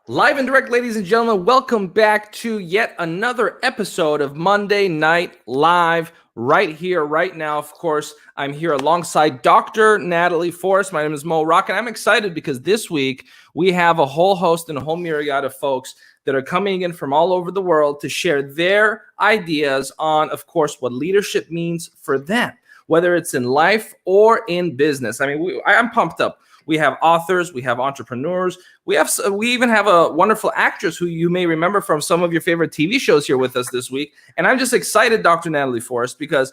Live and direct, ladies and gentlemen, welcome back to yet another episode of Monday Night Live, right here, right now. Of course, I'm here alongside Dr. Natalie Forrest. My name is Mo Rock, and I'm excited because this week we have a whole host and a whole myriad of folks that are coming in from all over the world to share their ideas on, of course, what leadership means for them, whether it's in life or in business. I mean, I'm pumped up. We have authors, we have entrepreneurs, we even have a wonderful actress who you may remember from some of your favorite TV shows here with us this week. And I'm just excited, Dr. Natalie Forrest, because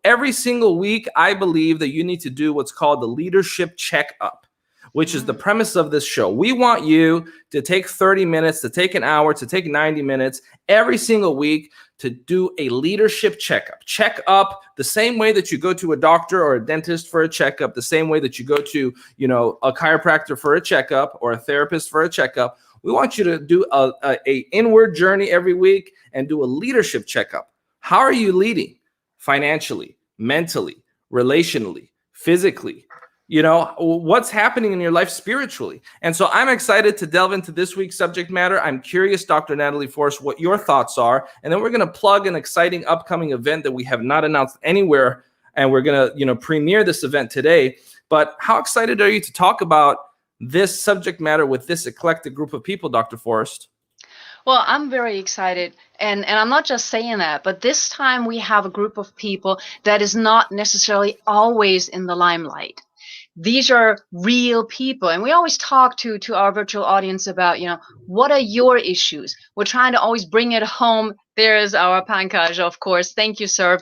every single week I believe that you need to do what's called the leadership checkup, which is the premise of this show. We want you to take 30 minutes, to take an hour, to take 90 minutes every single week to do a leadership checkup. Check up the same way that you go to a doctor or a dentist for a checkup, the same way that you go to, a chiropractor for a checkup or a therapist for a checkup. We want you to do a inward journey every week and do a leadership checkup. How are you leading financially, mentally, relationally, physically? What's happening in your life spiritually. And so I'm excited to delve into this week's subject matter. I'm curious, Dr. Natalie Forrest, what your thoughts are. And then we're going to plug an exciting upcoming event that we have not announced anywhere. And we're going to, premiere this event today. But how excited are you to talk about this subject matter with this eclectic group of people, Dr. Forrest? Well, I'm very excited, and I'm not just saying that, but this time we have a group of people that is not necessarily always in the limelight. These are real people, and we always talk to our virtual audience about, what are your issues? We're trying to always bring it home. There's our Pankaj, of course. Thank you, sir.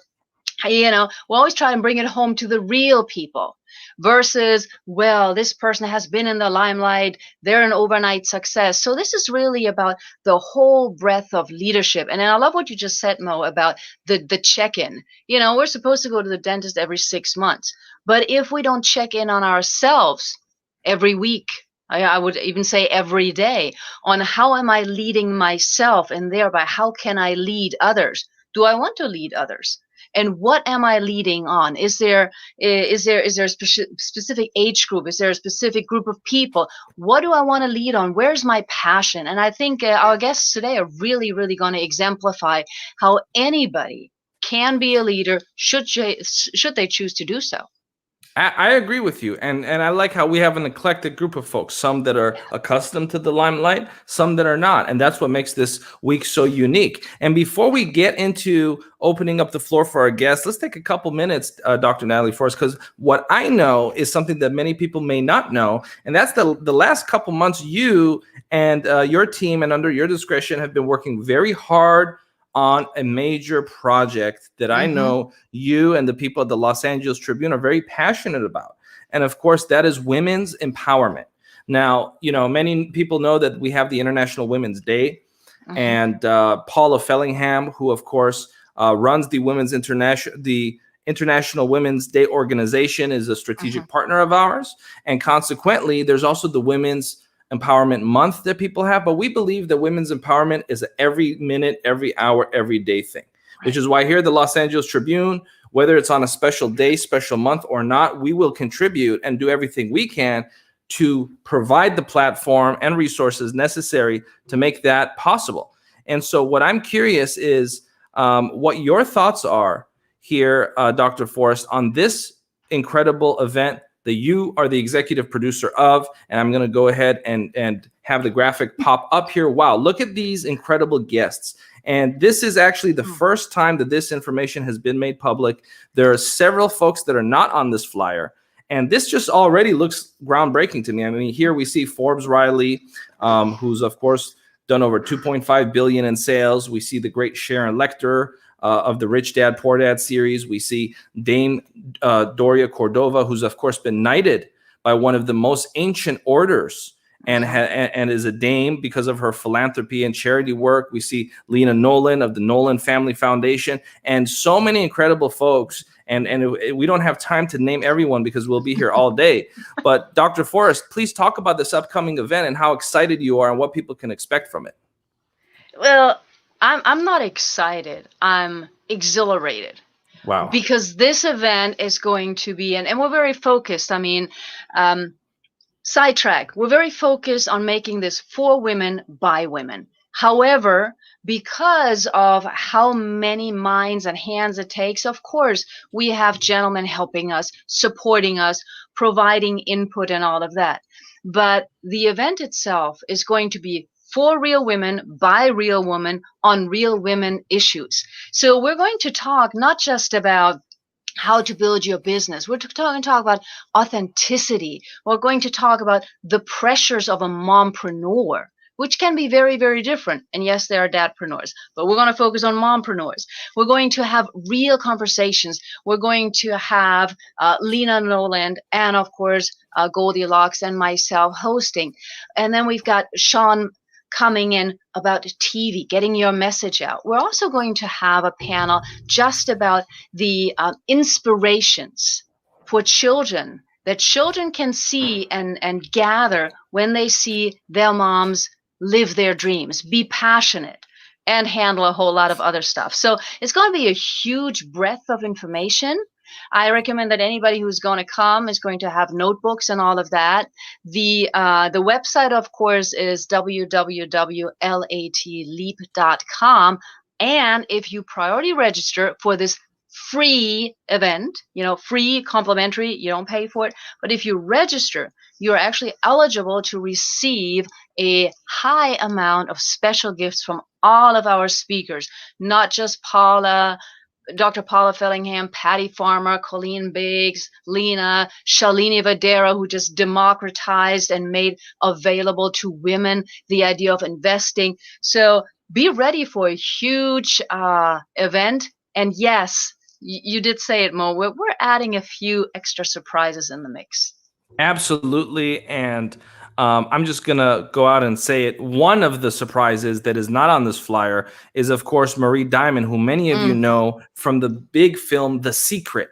We always try and bring it home to the real people versus, well, this person has been in the limelight, they're an overnight success. So this is really about the whole breadth of leadership. And I love what you just said, Mo, about the check-in. We're supposed to go to the dentist every 6 months, but if we don't check in on ourselves every week, I would even say every day, on how am I leading myself, and thereby how can I lead others? Do I want to lead others? And what am I leading on? Is there a specific age group? Is there a specific group of people? What do I want to lead on? Where's my passion? And I think our guests today are really, really going to exemplify how anybody can be a leader should they choose to do so. I agree with you. And I like how we have an eclectic group of folks, some that are accustomed to the limelight, some that are not. And that's what makes this week so unique. And before we get into opening up the floor for our guests, let's take a couple minutes, Dr. Natalie, for us, because what I know is something that many people may not know. And that's the last couple months, you and your team and under your discretion have been working very hard on a major project that I know you and the people at the Los Angeles Tribune are very passionate about. And of course, that is women's empowerment. Now, many people know that we have the International Women's Day, and Paula Fellingham, who of course runs the International Women's Day organization, is a strategic partner of ours. And consequently, there's also the Women's Empowerment Month that people have, but we believe that women's empowerment is an every minute, every hour, every day thing, which is why here at the Los Angeles Tribune, whether it's on a special day, special month or not, we will contribute and do everything we can to provide the platform and resources necessary to make that possible. And so what I'm curious is what your thoughts are here, Dr. Forrest, on this incredible event that you are the executive producer of. And I'm going to go ahead and have the graphic pop up here. Wow, look at these incredible guests. And this is actually the first time that this information has been made public. There are several folks that are not on this flyer. And this just already looks groundbreaking to me. I mean, here we see Forbes Riley, who's, of course, done over $2.5 billion in sales. We see the great Sharon Lecter, of the Rich Dad, Poor Dad series. We see Dame Doria Cordova, who's of course been knighted by one of the most ancient orders and is a dame because of her philanthropy and charity work. We see Lena Nolan of the Nolan Family Foundation, and so many incredible folks. And we don't have time to name everyone because we'll be here all day. But Dr. Forrest, please talk about this upcoming event and how excited you are and what people can expect from it. Well, I'm not excited. I'm exhilarated. Wow. Because this event is going to be, and we're very focused. I mean, Sidetrack. We're very focused on making this for women by women. However, because of how many minds and hands it takes, of course, we have gentlemen helping us, supporting us, providing input and all of that. But the event itself is going to be for real women by real women on real women issues. So we're going to talk not just about how to build your business. We're going to talk about authenticity. We're going to talk about the pressures of a mompreneur, which can be very, very different. And yes, there are dadpreneurs, but we're going to focus on mompreneurs. We're going to have real conversations. We're going to have Lena Noland and, of course, Goldilocks and myself hosting. And then we've got Sean coming in about TV, getting your message out. We're also going to have a panel just about the inspirations for children that children can see and gather when they see their moms live their dreams, be passionate, and handle a whole lot of other stuff. So it's going to be a huge breadth of information. I recommend that anybody who's going to come is going to have notebooks and all of that. The website, of course, is www.latleap.com. And if you priority register for this free event, free, complimentary, you don't pay for it. But if you register, you're actually eligible to receive a high amount of special gifts from all of our speakers, not just Dr. Paula Fellingham, Patty Farmer, Colleen Biggs, Lena, Shalini Vadera, who just democratized and made available to women the idea of investing. So be ready for a huge event. And yes, you did say it, Mo. We're adding a few extra surprises in the mix. Absolutely. And I'm just going to go out and say it. One of the surprises that is not on this flyer is, of course, Marie Diamond, who many of you know from the big film, The Secret.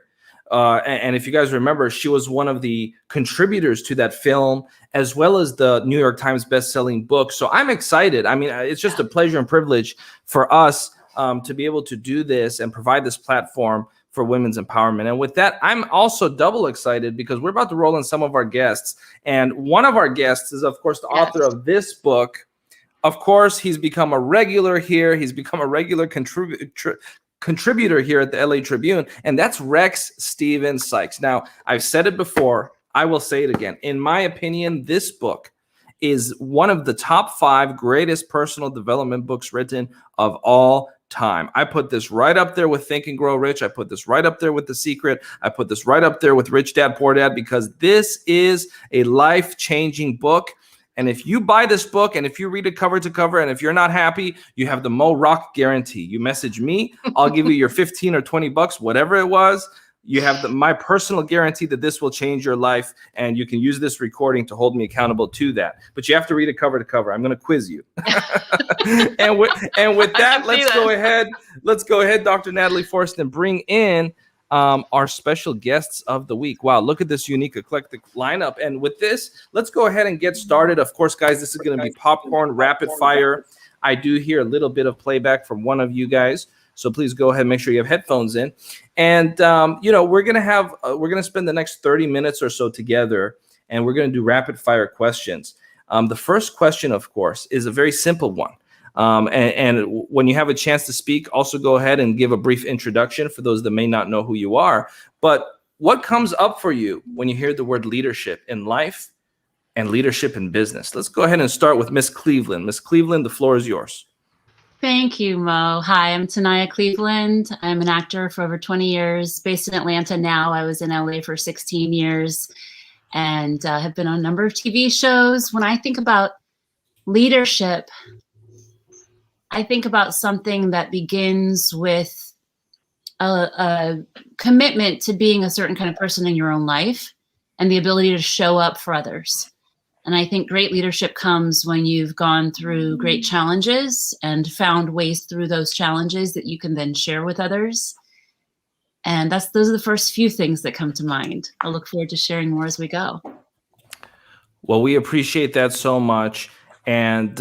And if you guys remember, she was one of the contributors to that film, as well as the New York Times best-selling book. So I'm excited. I mean, it's just a pleasure and privilege for us to be able to do this and provide this platform for women's empowerment. And with that, I'm also double excited because we're about to roll in some of our guests. And one of our guests is, of course, the author of this book. Of course, he's become a regular here. He's become a regular contributor here at the LA Tribune, and that's Rex Steven Sykes. Now, I've said it before. I will say it again. In my opinion, this book is one of the top 5 greatest personal development books written of all time. I put this right up there with Think and Grow Rich. I put this right up there with The Secret. I put this right up there with Rich Dad Poor Dad, because this is a life-changing book. And if you buy this book and if you read it cover to cover, and if you're not happy, you have the Mo Rock guarantee. You message me, I'll give you your 15 or 20 bucks, whatever it was. You have my personal guarantee that this will change your life, and you can use this recording to hold me accountable to that. But you have to read it cover to cover. I'm going to quiz you. and with that, let's go ahead, Dr. Natalie Forrest, and bring in our special guests of the week. Wow, look at this unique, eclectic lineup. And with this, let's go ahead and get started. Of course, guys, this is going to be popcorn, rapid fire. I do hear a little bit of playback from one of you guys, so please go ahead and make sure you have headphones in. And we're gonna spend the next 30 minutes or so together, and we're gonna do rapid fire questions. The first question, of course, is a very simple one. And when you have a chance to speak, also go ahead and give a brief introduction for those that may not know who you are. But what comes up for you when you hear the word leadership in life and leadership in business? Let's go ahead and start with Miss Cleveland. Miss Cleveland, the floor is yours. Thank you, Mo. Hi, I'm Tanaya Cleveland. I'm an actor for over 20 years, based in Atlanta now. I was in LA for 16 years and have been on a number of TV shows. When I think about leadership, I think about something that begins with a commitment to being a certain kind of person in your own life and the ability to show up for others. And I think great leadership comes when you've gone through great challenges and found ways through those challenges that you can then share with others. And those are the first few things that come to mind. I look forward to sharing more as we go. Well, we appreciate that so much. And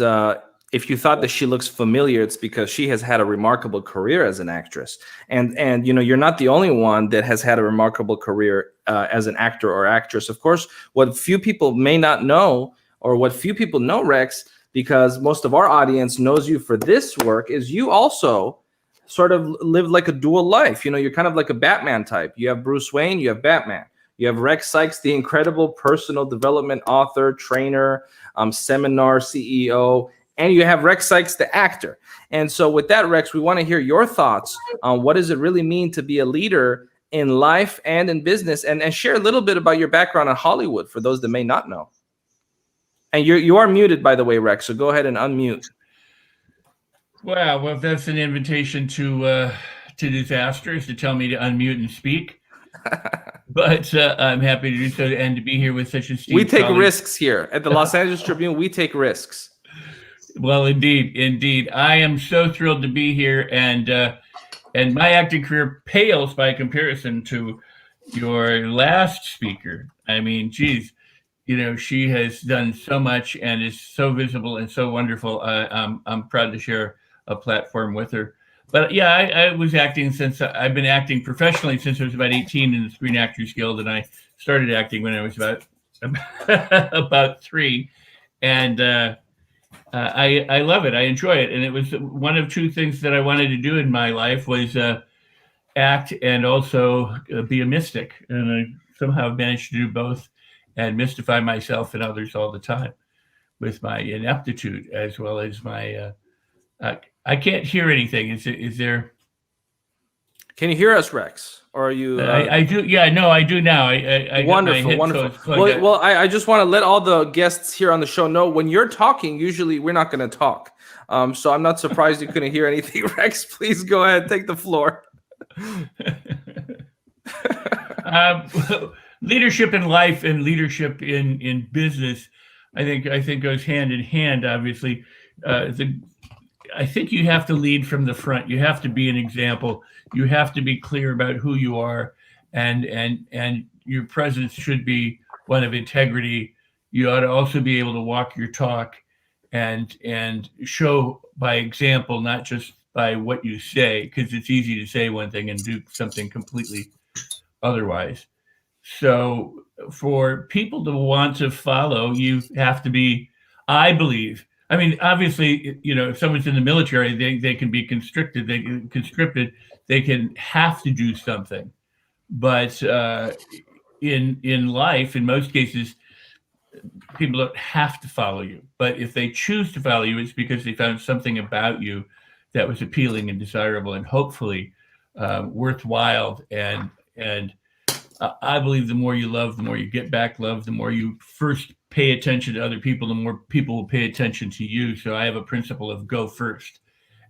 if you thought that she looks familiar, it's because she has had a remarkable career as an actress. And you know, you're not the only one that has had a remarkable career as an actor or actress. Of course, what few people may not know, or what few people know, Rex, because most of our audience knows you for this work, is you also sort of lived like a dual life. You know, you're kind of like a Batman type. You have Bruce Wayne, you have Batman. You have Rex Sykes, the incredible personal development author, trainer, seminar CEO, and you have Rex Sykes, the actor. And so with that, Rex, we want to hear your thoughts on what does it really mean to be a leader in life and in business, and share a little bit about your background in Hollywood for those that may not know. And you are muted, by the way, Rex, so go ahead and unmute. Wow, well, if that's an invitation to disaster, is to tell me to unmute and speak. But I'm happy to do so, and to be here with such esteemed We take colleagues. risks here at the Los Angeles Tribune. We take risks. Well, indeed. I am so thrilled to be here, and my acting career pales by comparison to your last speaker. I mean, geez, you know, she has done so much and is so visible and so wonderful. I'm proud to share a platform with her. But yeah, I was acting since I've been acting professionally since I was about 18 in the Screen Actors Guild, and I started acting when I was about 3, and I love it. I enjoy it, and it was one of 2 things that I wanted to do in my life was act and also be a mystic, and I somehow managed to do both and mystify myself and others all the time with my ineptitude as well as my. I can't hear anything. Is there? Can you hear us, Rex? Or are you? I do. Yeah, no, I do now. I wonderful, wonderful. Well, I just want to let all the guests here on the show know when you're talking, usually we're not going to talk. So I'm not surprised you couldn't hear anything. Rex, please go ahead, take the floor. Leadership in life and leadership in business, I think goes hand in hand. Obviously, I think you have to lead from the front. You have to be an example. You have to be clear about who you are, and your presence should be one of integrity. You ought to also be able to walk your talk and show by example, not just by what you say, because it's easy to say one thing and do something completely otherwise. So for people to want to follow, you have to be, I believe, I mean, obviously, you know, if someone's in the military, they can be conscripted, they can have to do something. But in life, in most cases, people don't have to follow you. But if they choose to follow you, it's because they found something about you that was appealing and desirable and hopefully worthwhile. And I believe the more you love, the more you get back love, the more you first pay attention to other people, the more people will pay attention to you. So I have a principle of go first.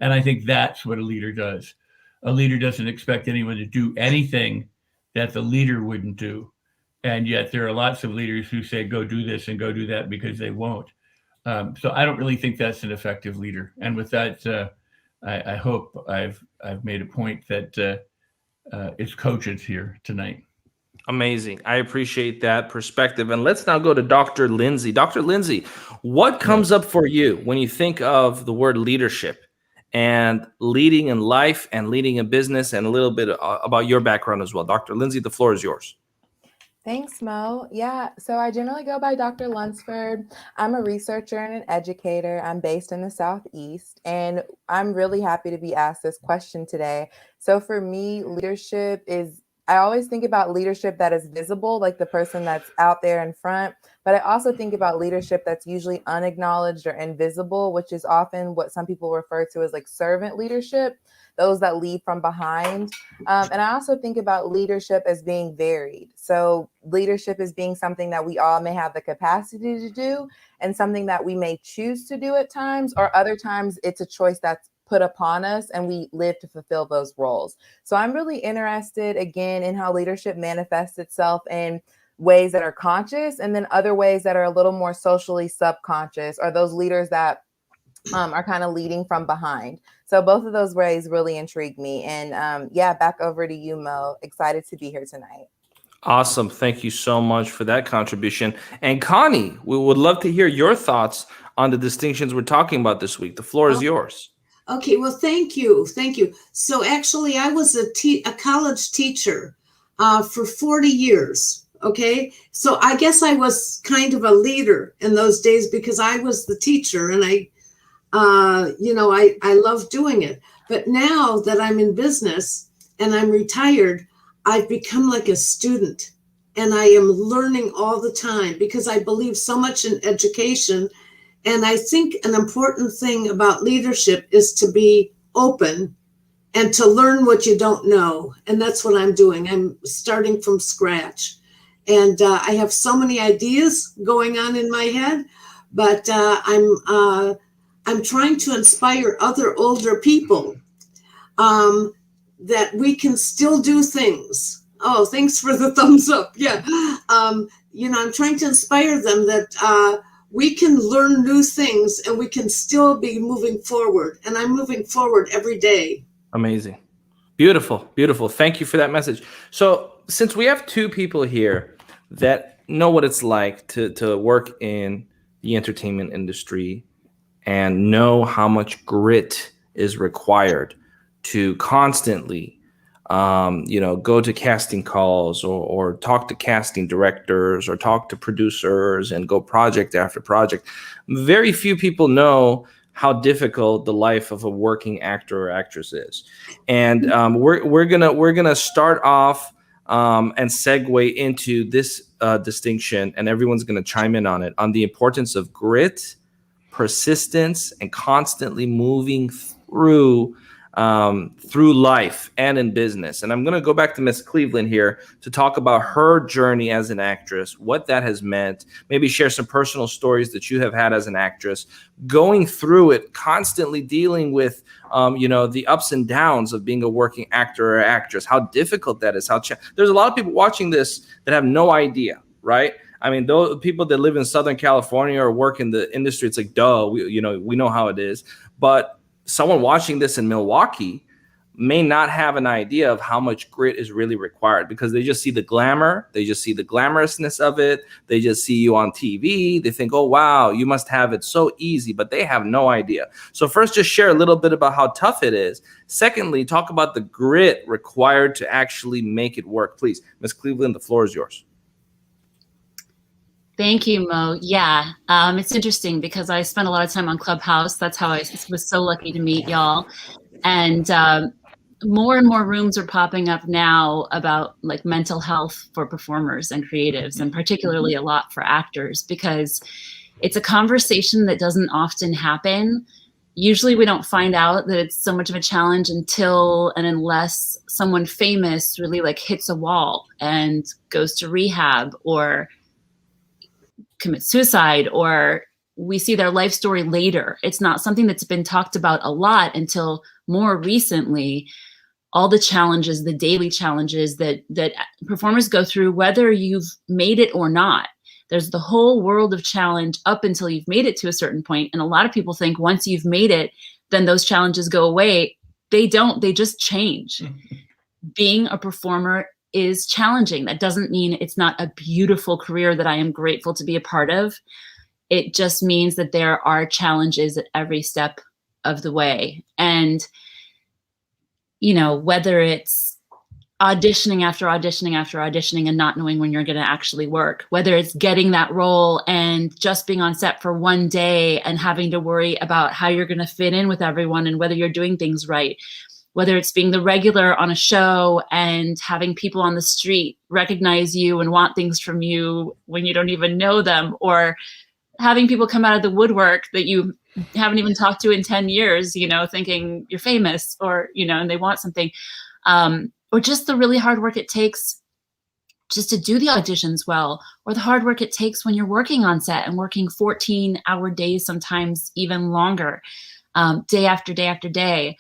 And I think that's what a leader does. A leader doesn't expect anyone to do anything that the leader wouldn't do. And yet there are lots of leaders who say, go do this and go do that because they won't. So I don't really think that's an effective leader. And with that, I hope I've made a point that it's cogent here tonight. Amazing. I appreciate that perspective. And let's now go to Dr. Lindsay. Dr. Lindsay, what comes up for you when you think of the word leadership and leading in life and leading in business, and a little bit about your background as well? Dr. Lindsay, the floor is yours. Thanks, Mo. Yeah, so I generally go by Dr. Lunsford. I'm a researcher and an educator. I'm based in the Southeast, and I'm really happy to be asked this question today. So for me, leadership is, I always think about leadership that is visible, like the person that's out there in front, but I also think about leadership that's usually unacknowledged or invisible, which is often what some people refer to as like servant leadership, those that lead from behind. And I also think about leadership as being varied. So leadership is being something that we all may have the capacity to do and something that we may choose to do at times, or other times it's a choice that's put upon us and we live to fulfill those roles. So I'm really interested again in how leadership manifests itself in ways that are conscious, and then other ways that are a little more socially subconscious, or those leaders that are kind of leading from behind. So both of those ways really intrigue me. And yeah, back over to you, Mo. Excited to be here tonight. Awesome. Thank you so much for that contribution. And Connie, we would love to hear your thoughts on the distinctions we're talking about this week. The floor is yours. Okay, well, thank you. Thank you. So actually, I was a college teacher for 40 years. Okay, so I guess I was kind of a leader in those days because I was the teacher, and I love doing it. But now that I'm in business and I'm retired, I've become like a student, and I am learning all the time because I believe so much in education. And I think an important thing about leadership is to be open and to learn what you don't know. And that's what I'm doing. I'm starting from scratch. And I have so many ideas going on in my head, but I'm trying to inspire other older people that we can still do things. Oh, thanks for the thumbs up. Yeah. I'm trying to inspire them that we can learn new things and we can still be moving forward. And I'm moving forward every day. Amazing. Beautiful. Beautiful. Thank you for that message. So since we have two people here that know what it's like to work in the entertainment industry and know how much grit is required to constantly go to casting calls or talk to casting directors or talk to producers and go project after project. Very few people know how difficult the life of a working actor or actress is. And we're gonna start off and segue into this distinction, and everyone's gonna chime in on it, on the importance of grit, persistence, and constantly moving through life and in business. And I'm going to go back to Miss Cleveland here to talk about her journey as an actress, what that has meant, maybe share some personal stories that you have had as an actress, going through it, constantly dealing with, the ups and downs of being a working actor or actress, how difficult that is. There's a lot of people watching this that have no idea, right? I mean, those people that live in Southern California or work in the industry, it's like, duh, we know how it is. But someone watching this in Milwaukee may not have an idea of how much grit is really required because they just see the glamour. They just see the glamorousness of it. They just see you on TV. They think, oh, wow, you must have it so easy, but they have no idea. So first, just share a little bit about how tough it is. Secondly, talk about the grit required to actually make it work. Please, Ms. Cleveland, the floor is yours. Thank you, Mo. Yeah, it's interesting because I spent a lot of time on Clubhouse. That's how I was so lucky to meet y'all. And more and more rooms are popping up now about like mental health for performers and creatives, and particularly a lot for actors, because it's a conversation that doesn't often happen. Usually we don't find out that it's so much of a challenge until and unless someone famous really like hits a wall and goes to rehab or commit suicide, or we see their life story later. It's not something that's been talked about a lot until more recently. All the challenges, the daily challenges that performers go through, whether you've made it or not. There's the whole world of challenge up until you've made it to a certain point. And a lot of people think once you've made it, then those challenges go away. They don't, they just change. Being a performer is challenging. That doesn't mean it's not a beautiful career that I am grateful to be a part of. It just means that there are challenges at every step of the way. And, whether it's auditioning after auditioning after auditioning and not knowing when you're going to actually work, whether it's getting that role and just being on set for one day and having to worry about how you're going to fit in with everyone and whether you're doing things right, whether it's being the regular on a show and having people on the street recognize you and want things from you when you don't even know them, or having people come out of the woodwork that you haven't even talked to in 10 years, thinking you're famous or, and they want something, or just the really hard work it takes just to do the auditions well, or the hard work it takes when you're working on set and working 14-hour days, sometimes even longer, day after day after day.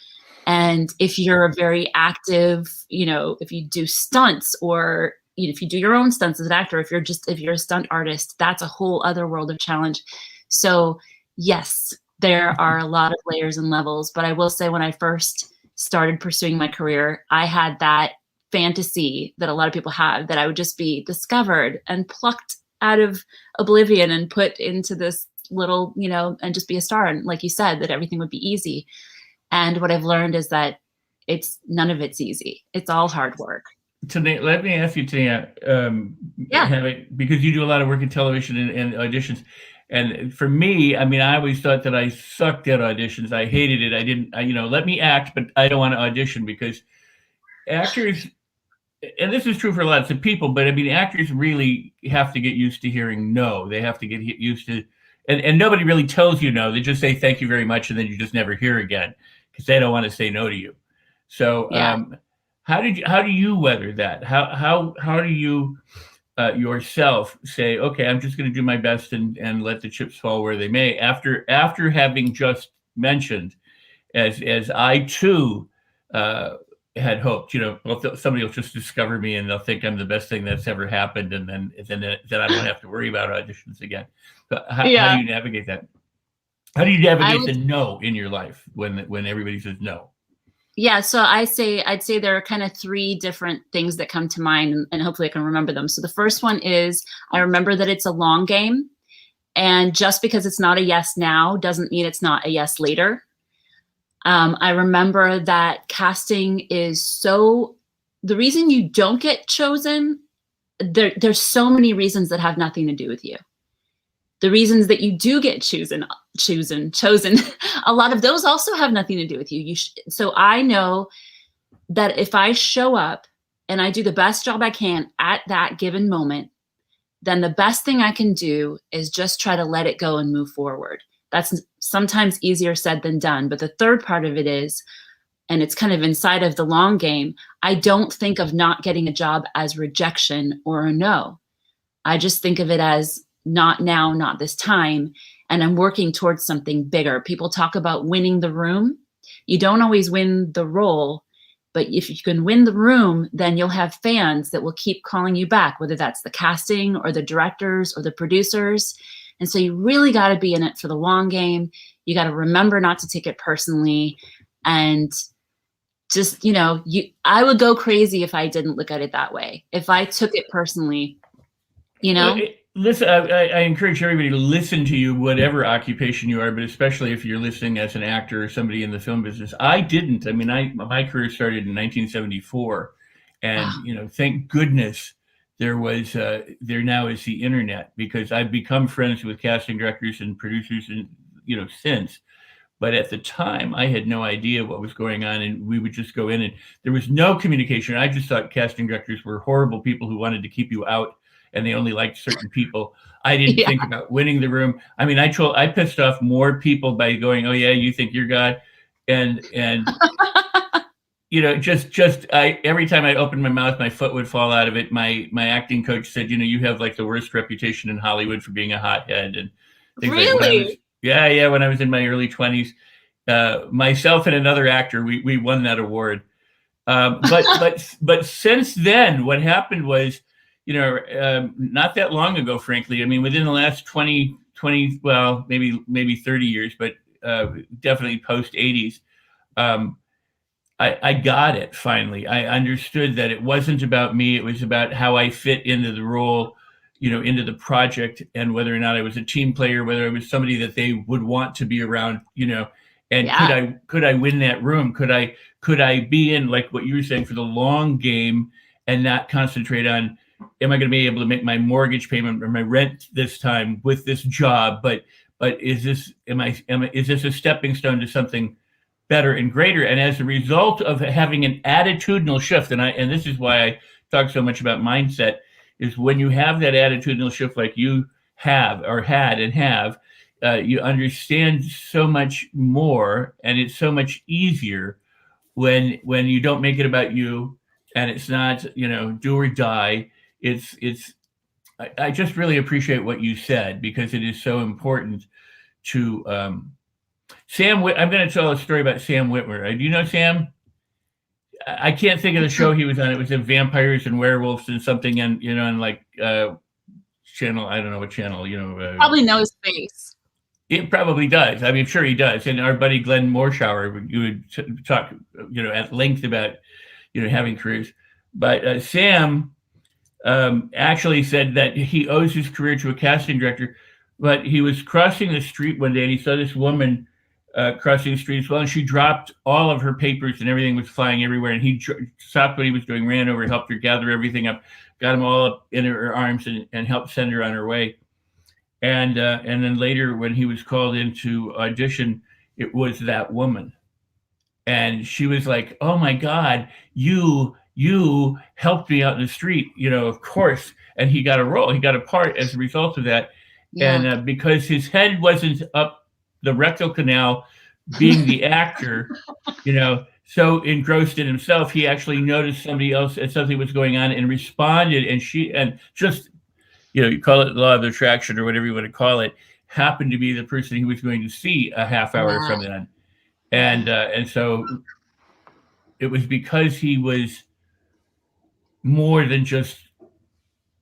And if you're a very active, if you do stunts or if you do your own stunts as an actor, if you're a stunt artist, that's a whole other world of challenge. So yes, there are a lot of layers and levels, but I will say when I first started pursuing my career, I had that fantasy that a lot of people have, that I would just be discovered and plucked out of oblivion and put into this little, and just be a star. And like you said, that everything would be easy. And what I've learned is that none of it's easy. It's all hard work. Tania, let me ask you, Tania, because you do a lot of work in television and auditions. And for me, I mean, I always thought that I sucked at auditions. I hated it. I didn't, let me act, but I don't want to audition, because actors, and this is true for lots of people, but I mean, actors really have to get used to hearing no. They have to get used to, and nobody really tells you no. They just say thank you very much, and then you just never hear again, because they don't want to say no to you. So, how do you weather that? How do you yourself say, okay, I'm just going to do my best and let the chips fall where they may, after having just mentioned, as I too had hoped, somebody will just discover me and they'll think I'm the best thing that's ever happened, and then I don't have to worry about auditions again. So how do you navigate that? How do you navigate the no in your life when everybody says no? Yeah, so I'd say there are kind of 3 different things that come to mind, and hopefully I can remember them. So the first one is, I remember that it's a long game, and just because it's not a yes now doesn't mean it's not a yes later. I remember that casting is the reason you don't get chosen, there's so many reasons that have nothing to do with you. The reasons that you do get chosen, a lot of those also have nothing to do with you. So I know that if I show up and I do the best job I can at that given moment, then the best thing I can do is just try to let it go and move forward. That's sometimes easier said than done. But the third part of it is, and it's kind of inside of the long game, I don't think of not getting a job as rejection or a no. I just think of it as not now, not this time, and I'm working towards something bigger. People talk about winning the room. You don't always win the role, but if you can win the room, then you'll have fans that will keep calling you back, whether that's the casting or the directors or the producers. And so you really got to be in it for the long game. You got to remember not to take it personally, and just, I would go crazy if I didn't look at it that way. If I took it personally, Listen, I encourage everybody to listen to you, whatever occupation you are, but especially if you're listening as an actor or somebody in the film business. I didn't. I mean, my career started in 1974, and thank goodness there now is the internet, because I've become friends with casting directors and producers, and since. But at the time, I had no idea what was going on, and we would just go in, and there was no communication. I just thought casting directors were horrible people who wanted to keep you out, and they only liked certain people. I didn't think about winning the room. I mean, I pissed off more people by going, "Oh yeah, you think you're God," and every time I opened my mouth, my foot would fall out of it. My acting coach said, you have like the worst reputation in Hollywood for being a hothead, and things really. When I was in my early 20s, myself and another actor, we won that award. But since then, what happened was, not that long ago, frankly, I mean, within the last 20, well, maybe 30 years, but definitely post 80s, I got it finally. I understood that it wasn't about me. It was about how I fit into the role, into the project, and whether or not I was a team player, whether I was somebody that they would want to be around, and could I win that room? Could I be in, like what you were saying, for the long game, and not concentrate on, am I going to be able to make my mortgage payment or my rent this time with this job? But is this a stepping stone to something better and greater? And as a result of having an attitudinal shift, and this is why I talk so much about mindset, is when you have that attitudinal shift like you have or had and have, you understand so much more, and it's so much easier when you don't make it about you, and it's not, do or die. I just really appreciate what you said, because it is so important to Sam. I'm going to tell a story about Sam Witwer. Do you know Sam? I can't think of the show he was on. It was in vampires and werewolves and something, and channel. I don't know what channel. Probably knows face. It probably does. I mean, I'm sure he does. And our buddy Glenn Morshower, you would talk, at length about, having careers. But Sam actually said that he owes his career to a casting director But he was crossing the street one day and he saw this woman crossing the street as well. And she dropped all of her papers and everything was flying everywhere. And he stopped what he was doing, ran over, helped her gather everything up, got them all up in her arms and helped send her on her way. And then later when he was called in to audition, it was that woman. And she was like, oh my God, you helped me out in the street, of course. And he got a role, he got a part as a result of that. Yeah. And because his head wasn't up the rectal canal, being the actor, so engrossed in himself, he actually noticed somebody else and something was going on and responded. And just, you call it the law of attraction or whatever you want to call it, happened to be the person he was going to see a half hour from then. And so it was because he was more than just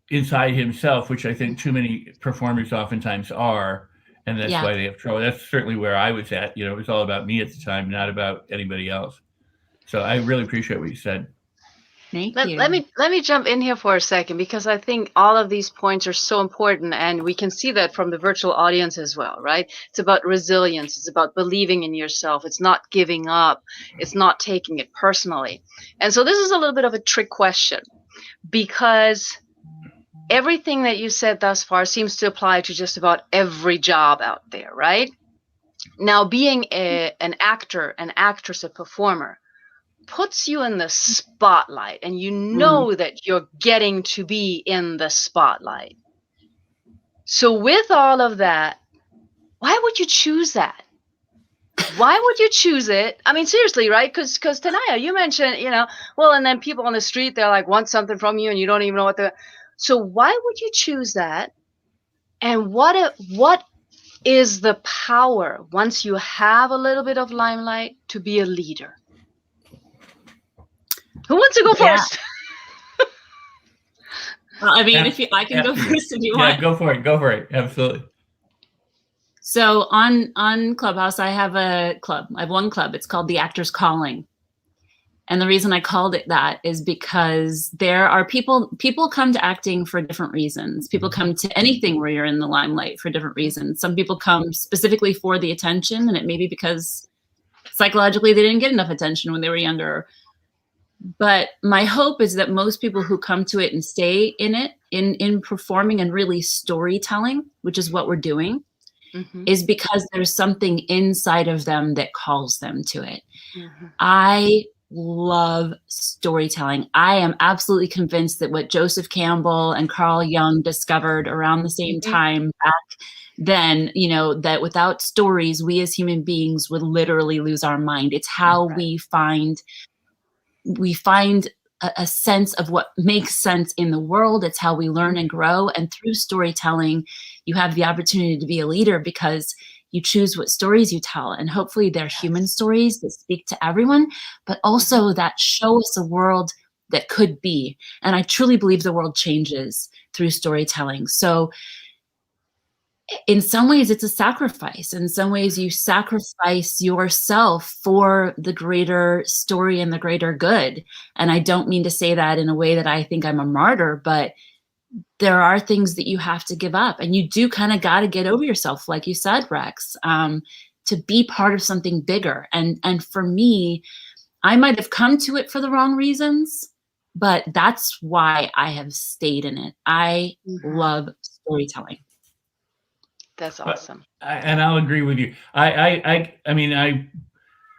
inside himself, which I think too many performers oftentimes are. And that's why they have trouble. That's certainly where I was at. It was all about me at the time, not about anybody else. So I really appreciate what you said. Thank you. Let me jump in here for a second, because I think all of these points are so important, and we can see that from the virtual audience as well, right? It's about resilience. It's about believing in yourself. It's not giving up. It's not taking it personally. And so this is a little bit of a trick question, because everything that you said thus far seems to apply to just about every job out there, right? Now, being an actor, an actress, a performer, puts you in the spotlight, and you know that you're getting to be in the spotlight. So with all of that, why would you choose that? Why would you choose it? I mean, seriously, right? Because Tanaya, you mentioned, and then people on the street, they're like, want something from you and you don't even know what they're. So why would you choose that? And what is the power, once you have a little bit of limelight, to be a leader? Who wants to go first? Well, I mean, I can go first if you want. Yeah, go for it. Absolutely. So on Clubhouse, I have a club. I have one club. It's called The Actor's Calling. And the reason I called it that is because there are people come to acting for different reasons. People come to anything where you're in the limelight for different reasons. Some people come specifically for the attention, and it may be because psychologically they didn't get enough attention when they were younger. But my hope is that most people who come to it and stay in it, in performing and really storytelling, which is what we're doing, is because there's something inside of them that calls them to it. I love storytelling. I am absolutely convinced that what Joseph Campbell and Carl Jung discovered around the same time back then, that without stories, we as human beings would literally lose our mind. It's how we find a sense of what makes sense in the world. It's how we learn and grow. And through storytelling, you have the opportunity to be a leader because you choose what stories you tell. And hopefully they're human stories that speak to everyone, but also that show us a world that could be. And I truly believe the world changes through storytelling. So in some ways it's a sacrifice. In some ways you sacrifice yourself for the greater story and the greater good. And I don't mean to say that in a way that I think I'm a martyr, but there are things that you have to give up, and you do kind of got to get over yourself, like you said, Rex, to be part of something bigger. And for me, I might have come to it for the wrong reasons, but that's why I have stayed in it. I love storytelling. That's awesome. And I'll agree with you. I mean, I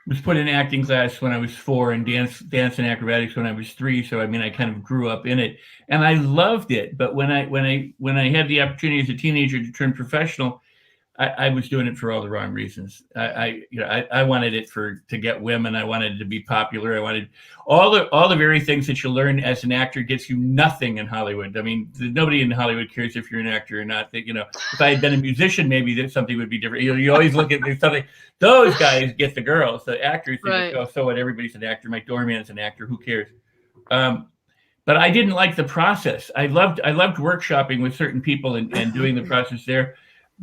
was put in acting class when I was 4 and dance and acrobatics when I was 3. So, I mean, I kind of grew up in it and I loved it. But when I had the opportunity as a teenager to turn professional, I was doing it for all the wrong reasons. I wanted it to get women. I wanted it to be popular. I wanted all the very things that you learn as an actor gets you nothing in Hollywood. I mean, nobody in Hollywood cares if you're an actor or not. If I had been a musician, maybe that something would be different. You always look at something. Those guys get the girls. The actors, they go, so what? Everybody's an actor. My doorman's an actor. Who cares? But I didn't like the process. I loved workshopping with certain people and doing the process there.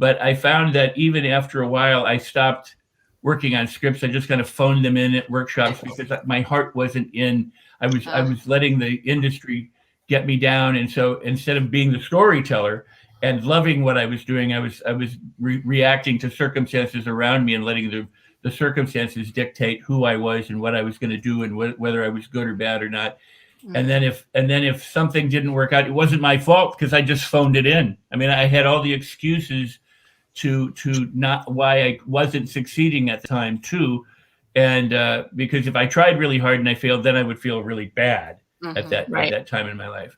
But I found that even after a while, I stopped working on scripts. I just kind of phoned them in at workshops because my heart wasn't in. I was letting the industry get me down. And so instead of being the storyteller and loving what I was doing. I was reacting to circumstances around me and letting the circumstances dictate who I was and what I was going to do and whether I was good or bad or not. And then if something didn't work out, it wasn't my fault because I just phoned it in. I mean, I had all the excuses to not why I wasn't succeeding at the time too. And because if I tried really hard and I failed, then I would feel really bad at that time in my life.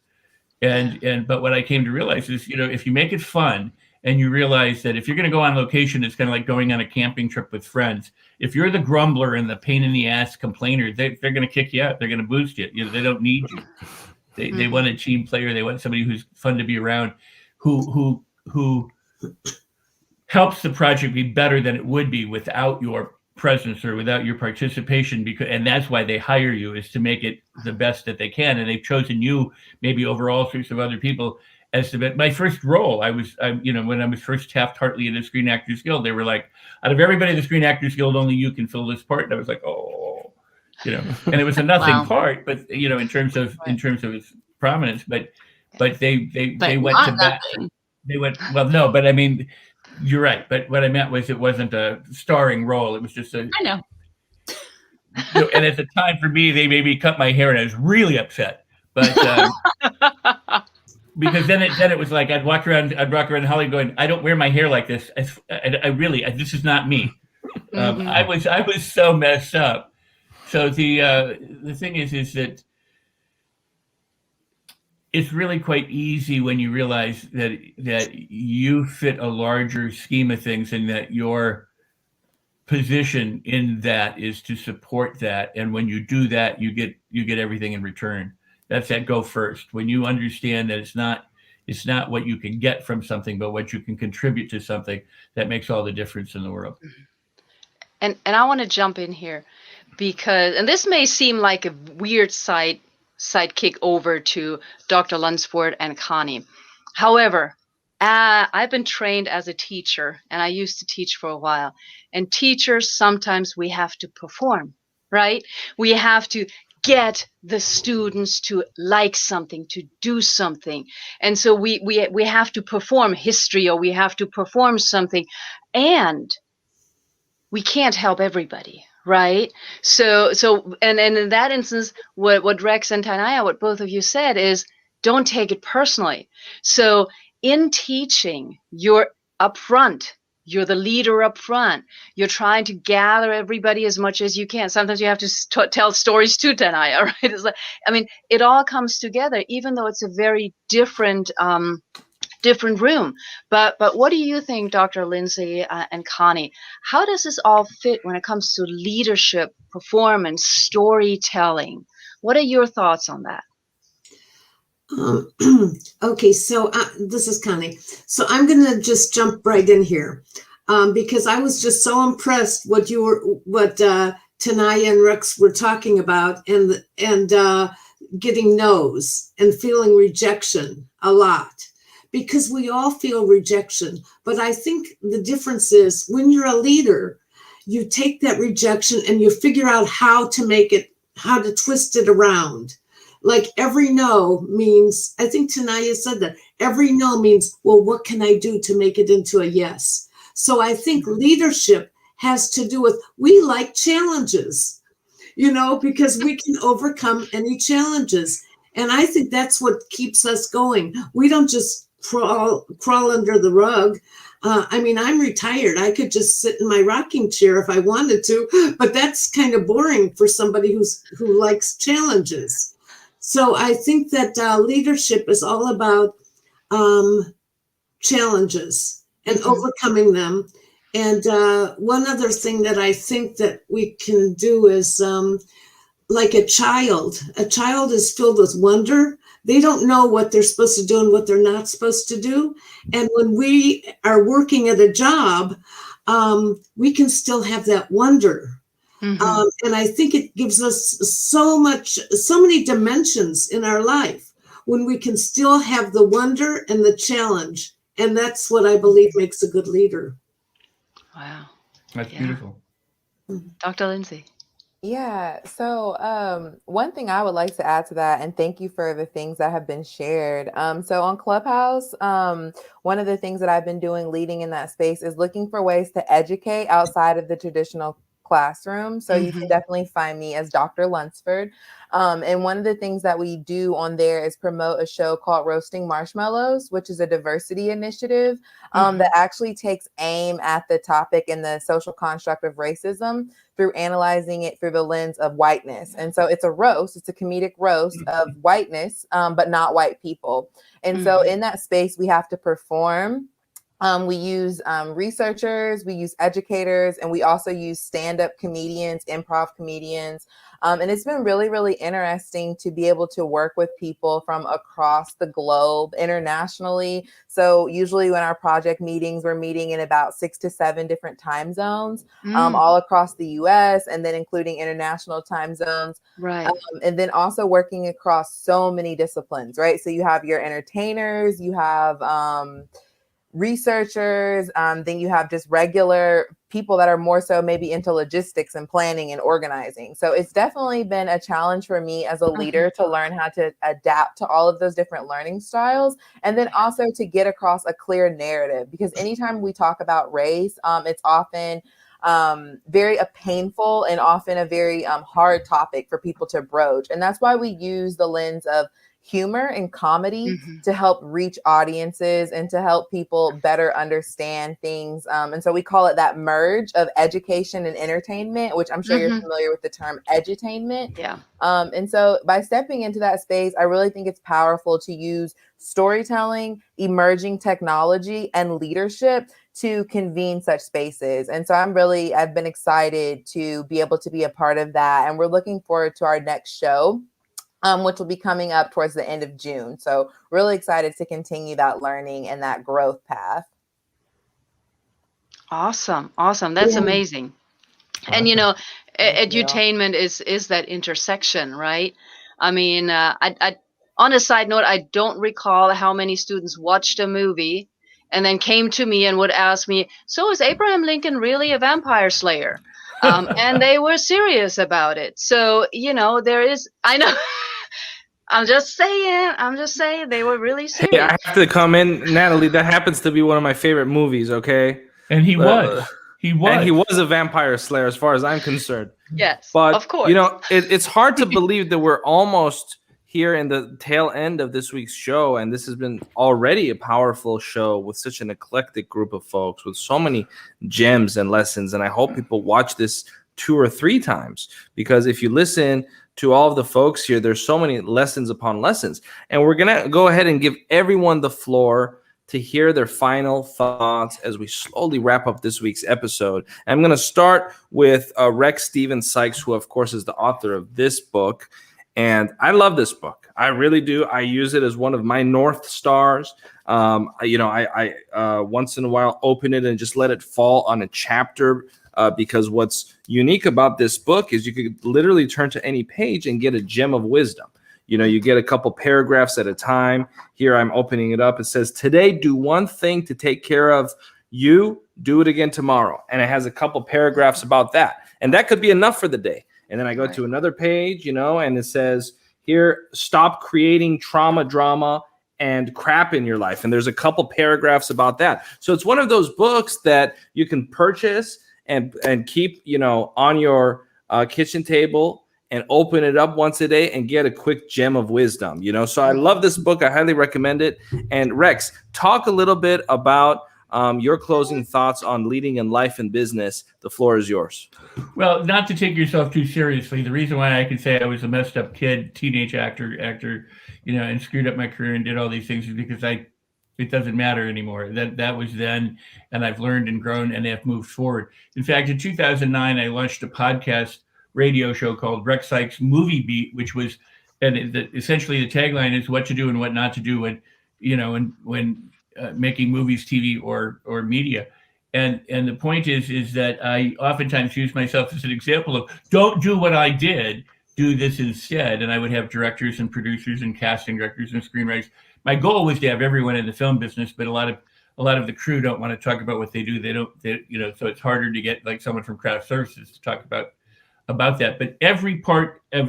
But what I came to realize is, if you make it fun and you realize that if you're going to go on location, it's kind of like going on a camping trip with friends. If you're the grumbler and the pain in the ass complainer, they're going to kick you out. They're going to boost you. They don't need you. They want a team player. They want somebody who's fun to be around, who helps the project be better than it would be without your presence or without your participation, and that's why they hire you, is to make it the best that they can. And they've chosen you maybe over all sorts of other people as my first role. When I was first tapped Hartley in the Screen Actors Guild, they were like, out of everybody in the Screen Actors Guild, only you can fill this part. And I was like, oh, and it was a nothing part, but in terms of its prominence, but they went to that. They went, well, no, but I mean, you're right. But what I meant was it wasn't a starring role. It was just I know. And at the time for me, they made me cut my hair, and I was really upset. But because then it was like I'd walk around Hollywood going, I don't wear my hair like this. I really, this is not me. I was so messed up. So the thing is that it's really quite easy when you realize that you fit a larger scheme of things, and that your position in that is to support that. And when you do that, you get everything in return. That's that go first. When you understand that it's not what you can get from something, but what you can contribute to something, that makes all the difference in the world. And I want to jump in here because, and this may seem like a weird sidekick over to Dr. Lunsford and Connie. However, I've been trained as a teacher, and I used to teach for a while. And teachers, sometimes we have to perform, right? We have to get the students to like something, to do something. And so we have to perform history, or we have to perform something. And we can't help everybody. Right. So and in that instance, what Rex and Tanaya, what both of you said is, don't take it personally. So in teaching, you're up front. You're the leader up front. You're trying to gather everybody as much as you can. Sometimes you have to tell stories too, Tanaya. Right? It's like, I mean, it all comes together, even though it's a very different room. But what do you think, Dr. Lindsay and Connie? How does this all fit when it comes to leadership, performance, storytelling? What are your thoughts on that? Okay, so this is Connie. So I'm going to just jump right in here because I was just so impressed what Tanaya and Rex were talking about, and getting no's and feeling rejection a lot. Because we all feel rejection. But I think the difference is when you're a leader, you take that rejection and you figure out how to twist it around. Like every no means, I think Tanaya said that, every no means, well, what can I do to make it into a yes? So I think leadership has to do with, we like challenges, because we can overcome any challenges. And I think that's what keeps us going. We don't just crawl under the rug. I'm retired. I could just sit in my rocking chair if I wanted to, but that's kind of boring for somebody who likes challenges. So I think that leadership is all about challenges and overcoming them. And one other thing that I think that we can do is like a child is filled with wonder. They don't know what they're supposed to do and what they're not supposed to do. And when we are working at a job, we can still have that wonder. And I think it gives us so many dimensions in our life when we can still have the wonder and the challenge. And that's what I believe makes a good leader. Wow. That's beautiful. Dr. Lindsay. Yeah. So, one thing I would like to add to that, and thank you for the things that have been shared. So on Clubhouse, one of the things that I've been doing leading in that space is looking for ways to educate outside of the traditional classroom. So you can definitely find me as Dr. Lunsford. And one of the things that we do on there is promote a show called Roasting Marshmallows, which is a diversity initiative that actually takes aim at the topic and the social construct of racism through analyzing it through the lens of whiteness. And so it's a roast, it's a comedic roast of whiteness, but not white people. And so in that space, we have to perform. We use researchers, we use educators, and we also use stand-up comedians, improv comedians. And it's been really, really interesting to be able to work with people from across the globe internationally. So usually when our project meetings, we're meeting in about 6 to 7 different time zones, all across the US, and then including international time zones. Right. And then also working across so many disciplines, right? So you have your entertainers, you have researchers, then you have just regular people that are more so maybe into logistics and planning and organizing. So it's definitely been a challenge for me as a leader to learn how to adapt to all of those different learning styles, and then also to get across a clear narrative, because anytime we talk about race, it's often very painful and often a very hard topic for people to broach. And that's why we use the lens of humor and comedy to help reach audiences and to help people better understand things. And so we call it that merge of education and entertainment, which I'm sure you're familiar with the term edutainment. Yeah. And so by stepping into that space, I really think it's powerful to use storytelling, emerging technology, and leadership to convene such spaces. And so I've been excited to be able to be a part of that. And we're looking forward to our next show, which will be coming up towards the end of June. So really excited to continue that learning and that growth path. Awesome. Awesome. That's amazing. And edutainment is that intersection, right? I mean, I on a side note, I don't recall how many students watched a movie and then came to me and would ask me, so is Abraham Lincoln really a vampire slayer? And they were serious about it. So, there is, I know, I'm just saying they were really serious. Hey, I have to come in, Natalie. That happens to be one of my favorite movies. Okay, and he was a vampire slayer, as far as I'm concerned. Yes, but of course. It's hard to believe that we're almost here in the tail end of this week's show, and this has been already a powerful show with such an eclectic group of folks with so many gems and lessons. And I hope people watch this 2 or 3 times, because if you listen to all of the folks here, there's so many lessons upon lessons. And we're going to go ahead and give everyone the floor to hear their final thoughts as we slowly wrap up this week's episode. And I'm going to start with Rex Steven Sykes, who of course is the author of this book. And I love this book. I really do. I use it as one of my North Stars. I once in a while open it and just let it fall on a chapter, because what's unique about this book is you could literally turn to any page and get a gem of wisdom. You get a couple paragraphs at a time. Here I'm opening it up. It says, today, do one thing to take care of you, do it again tomorrow. And it has a couple paragraphs about that. And that could be enough for the day. And then I go to another page, and it says here, stop creating trauma, drama, and crap in your life. And there's a couple paragraphs about that. So it's one of those books that you can purchase and keep, on your kitchen table and open it up once a day and get a quick gem of wisdom, So I love this book. I highly recommend it. And Rex, talk a little bit about your closing thoughts on leading in life and business. The floor is yours. Well, not to take yourself too seriously. The reason why I can say I was a messed up kid, teenage actor, and screwed up my career and did all these things is because it doesn't matter anymore. That was then, and I've learned and grown and have moved forward. In fact, in 2009, I launched a podcast radio show called Rex Sykes Movie Beat, which was, essentially the tagline is what to do and what not to do when making movies, TV, or media. And the point is that I oftentimes use myself as an example of don't do what I did, do this instead. And I would have directors and producers and casting directors and screenwriters. My goal was to have everyone in the film business, but a lot of the crew don't want to talk about what they do. So it's harder to get like someone from craft services to talk about about that. But every part of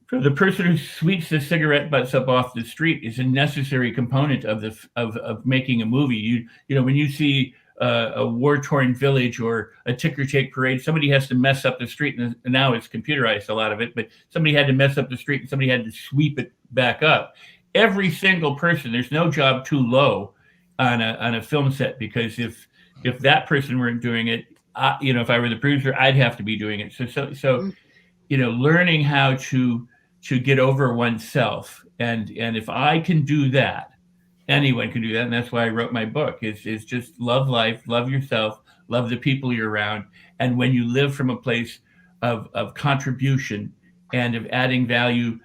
for the person who sweeps the cigarette butts up off the street is a necessary component of making a movie. You know, when you see a war-torn village or a ticker-tape parade, somebody has to mess up the street, and now it's computerized, a lot of it, but somebody had to mess up the street and somebody had to sweep it back up. Every single person, there's no job too low on a film set, because if that person weren't doing it, you know, if I were the producer, I'd have to be doing it. So you know, learning how to get over oneself, and if I can do that, anyone can do that, and that's why I wrote my book. Is just love life, love yourself, love the people you're around, and when you live from a place of contribution and of adding value,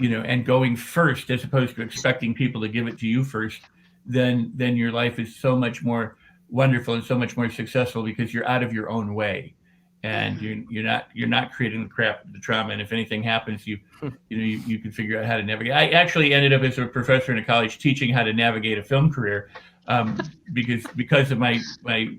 you know, and going first as opposed to expecting people to give it to you first, then your life is so much more wonderful and so much more successful, because you're out of your own way, and you're not creating the trauma. And if anything happens, you can figure out how to navigate. I actually ended up as a professor in a college teaching how to navigate a film career, because of my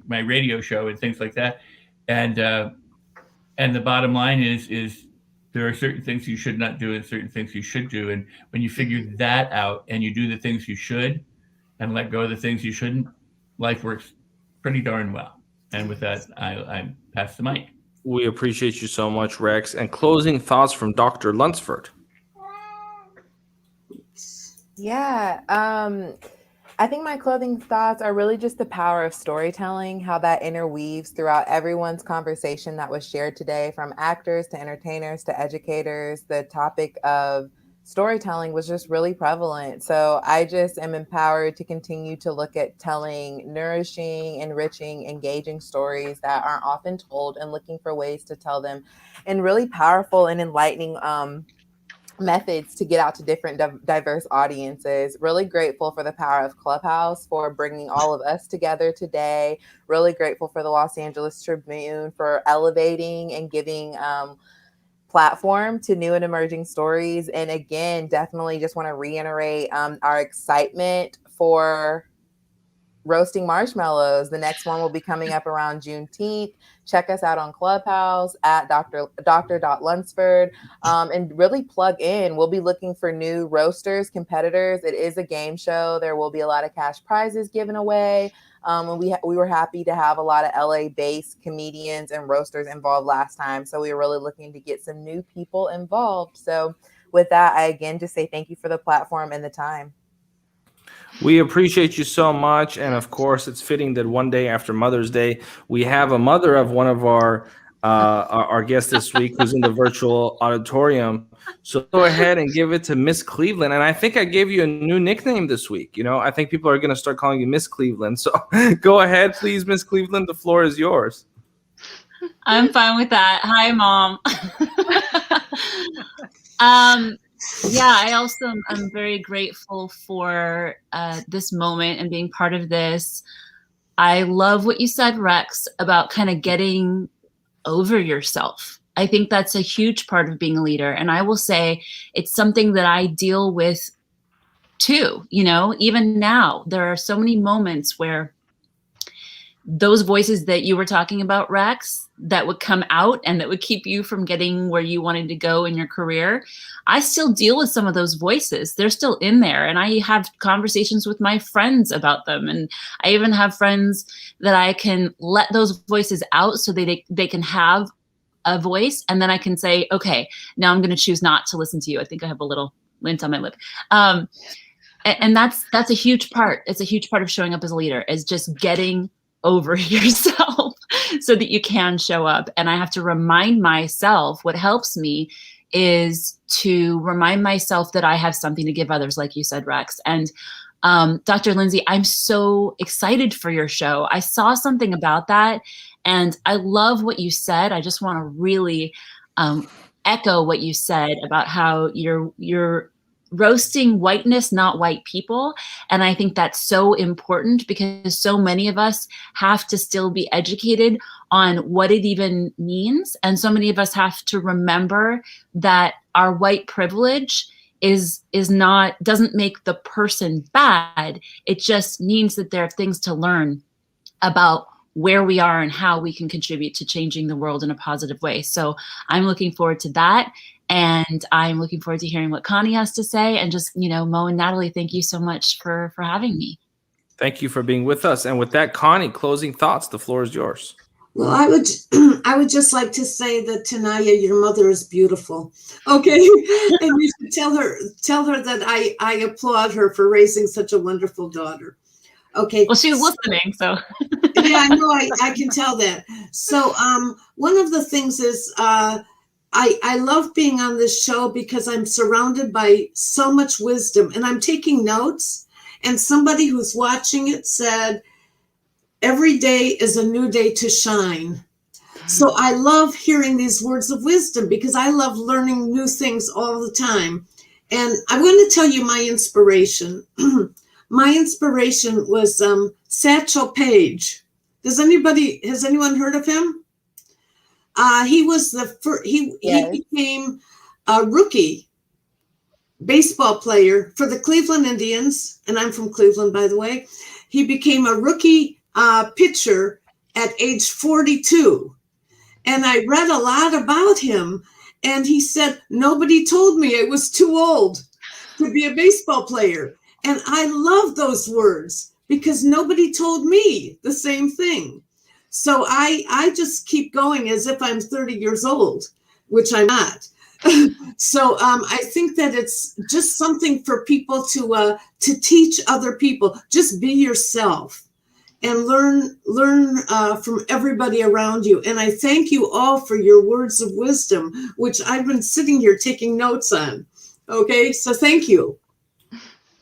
radio show and things like that. And the bottom line is there are certain things you should not do and certain things you should do. And when you figure that out and you do the things you should and let go of the things you shouldn't, life works pretty darn well. And with that, I pass the mic. We appreciate you so much, Rex. And closing thoughts from Dr. Lunsford. Yeah, I think my closing thoughts are really just the power of storytelling, how that interweaves throughout everyone's conversation that was shared today, from actors to entertainers to educators. The topic of storytelling was just really prevalent. So I just am empowered to continue to look at telling nourishing, enriching, engaging stories that aren't often told, and looking for ways to tell them in really powerful and enlightening methods to get out to different diverse audiences. Really grateful for the power of Clubhouse for bringing all of us together today. Really grateful for the Los Angeles Tribune for elevating and giving platform to new and emerging stories. And again, definitely just want to reiterate our excitement for roasting marshmallows. The next one will be coming up around Juneteenth. Check us out on Clubhouse at Dr.Lunsford, and really plug in. We'll be looking for new roasters, competitors. It is a game show. There will be a lot of cash prizes given away. And we were happy to have a lot of LA-based comedians and roasters involved last time. So we were really looking to get some new people involved. So with that, I again just say thank you for the platform and the time. We appreciate you so much. And of course, it's fitting that one day after Mother's Day, we have a mother of one of our guests this week who's in the virtual auditorium. So go ahead and give it to Miss Cleveland. And I think I gave you a new nickname this week. You know, I think people are going to start calling you Miss Cleveland. So go ahead, please, Miss Cleveland. The floor is yours. I'm fine with that. Hi, Mom. Yeah, I'm very grateful for this moment and being part of this. I love what you said, Rex, about kind of getting over yourself. I think that's a huge part of being a leader. And I will say it's something that I deal with too. You know, even now, there are so many moments where those voices that you were talking about, Rex, that would come out and that would keep you from getting where you wanted to go in your career. I still deal with some of those voices. They're still in there. And I have conversations with my friends about them. And I even have friends that I can let those voices out so they can have a voice. And then I can say, okay, now I'm going to choose not to listen to you. I think I have a little lint on my lip. And that's a huge part. It's a huge part of showing up as a leader, is just getting over yourself so that you can show up. And I have to remind myself, what helps me is to remind myself that I have something to give others, like you said, Rex. And Dr. Lindsay, I'm so excited for your show. I saw something about that and I love what you said. I just want to really echo what you said about how you're roasting whiteness, not white people. And I think that's so important, because so many of us have to still be educated on what it even means. And so many of us have to remember that our white privilege doesn't make the person bad. It just means that there are things to learn about where we are and how we can contribute to changing the world in a positive way. So I'm looking forward to that. And I'm looking forward to hearing what Connie has to say. And just, Mo and Natalie, thank you so much for having me. Thank you for being with us. And with that, Connie, closing thoughts. The floor is yours. Well, I would just like to say that Tanaya, your mother is beautiful. Okay. And you should tell her that I applaud her for raising such a wonderful daughter. Okay. Well, she's listening, so. Yeah, I know. I can tell that. So one of the things is I love being on this show because I'm surrounded by so much wisdom, and I'm taking notes. And somebody who's watching it said, every day is a new day to shine. So I love hearing these words of wisdom because I love learning new things all the time. And I'm going to tell you my inspiration. My inspiration was Satchel Paige. Has anyone heard of him? He was the first, he became a rookie baseball player for the Cleveland Indians. And I'm from Cleveland, by the way. He became a rookie pitcher at age 42. And I read a lot about him. And he said, nobody told me I was too old to be a baseball player. And I love those words because nobody told me the same thing. So I just keep going as if I'm 30 years old, which I'm not. So I think that it's just something for people to teach other people. Just be yourself and learn from everybody around you. And I thank you all for your words of wisdom, which I've been sitting here taking notes on. Okay, so thank you.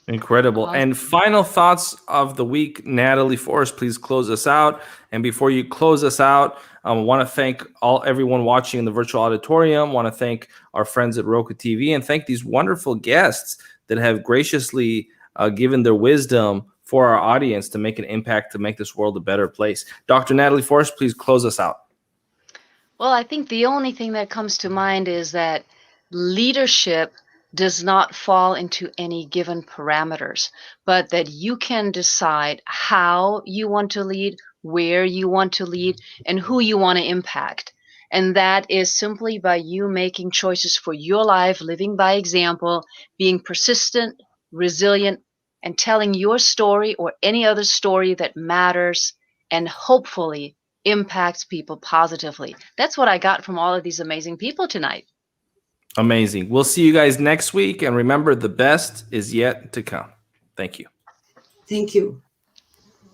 Incredible. And final thoughts of the week, Natalie Forrest, please close us out. And before you close us out, I want to thank everyone watching in the virtual auditorium. Want to thank our friends at Roku TV and thank these wonderful guests that have graciously given their wisdom for our audience to make an impact, to make this world a better place. Dr. Natalie Forrest, please close us out. Well, I think the only thing that comes to mind is that leadership does not fall into any given parameters, but that you can decide how you want to lead, where you want to lead, and who you want to impact. And that is simply by you making choices for your life, living by example, being persistent, resilient, and telling your story or any other story that matters and hopefully impacts people positively. That's what I got from all of these amazing people tonight. Amazing. We'll see you guys next week. And remember, the best is yet to come. Thank you. Thank you.